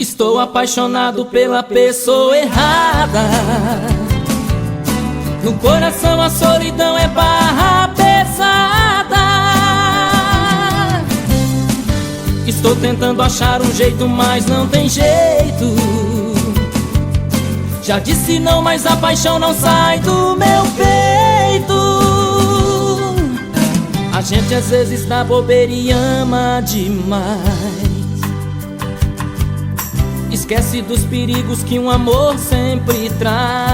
Estou apaixonado pela pessoa errada. No coração a solidão é barra pesada. Estou tentando achar um jeito, mas não tem jeito. Já disse não, mas a paixão não sai do meu peito. A gente às vezes dá bobeira e ama demais. Esquece dos perigos que um amor sempre traz.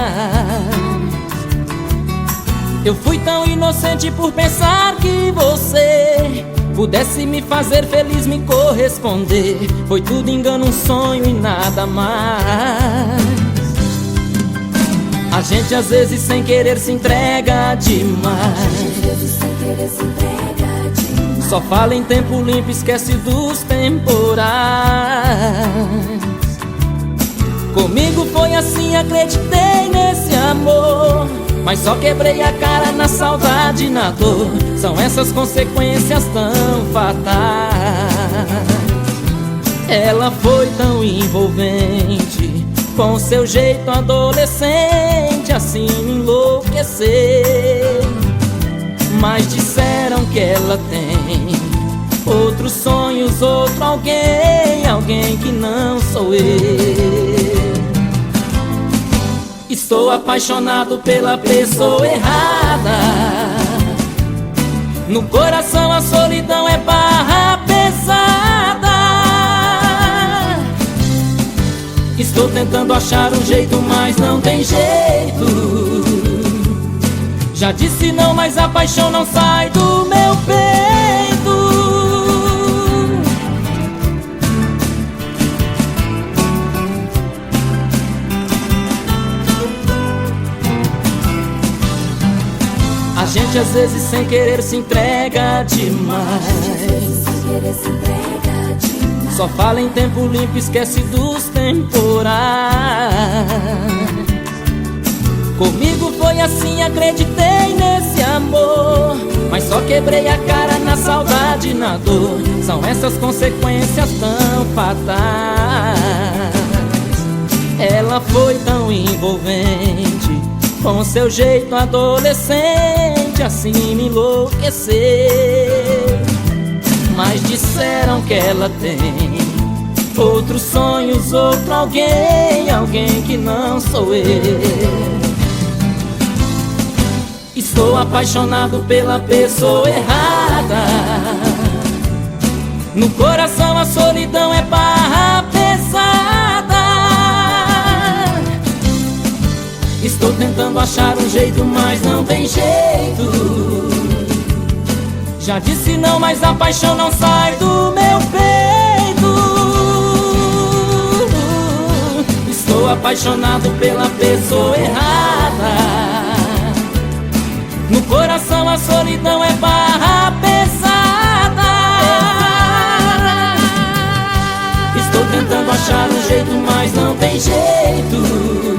Eu fui tão inocente por pensar que você pudesse me fazer feliz, me corresponder. Foi tudo engano, um sonho e nada mais. A gente às vezes sem querer se entrega demais. Só fala em tempo limpo, esquece dos temporais. Comigo foi assim, acreditei nesse amor, mas só quebrei a cara na saudade e na dor. São essas consequências tão fatais. Ela foi tão envolvente, com seu jeito adolescente, assim me enlouquecer. Mas disseram que ela tem outros sonhos, outro alguém, alguém que não sou eu. Estou apaixonado pela pessoa errada. No coração a solidão é barra pesada. Estou tentando achar um jeito, mas não tem jeito. Já disse não, mas a paixão não sai do meu peito. A gente às vezes sem querer se entrega demais. Só fala em tempo limpo, esquece dos temporais. Comigo foi assim, acreditei nesse amor, mas só quebrei a cara na saudade e na dor. São essas consequências tão fatais. Ela foi tão envolvente, com seu jeito adolescente, assim me enlouquecer. Mas disseram que ela tem outros sonhos, outro alguém, alguém que não sou eu. Estou apaixonado pela pessoa errada. No coração a solidão é barra pesada. Estou tentando achar um jeito, mas não tem jeito. Já disse não, mas a paixão não sai do meu peito. Estou apaixonado pela pessoa errada. No coração a solidão é barra pesada. Estou tentando achar um jeito, mas não tem jeito.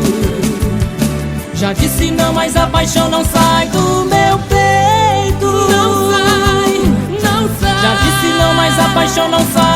Já disse não, mas a paixão não sai do meu peito. Não sai, não sai. Já disse não, mas a paixão não sai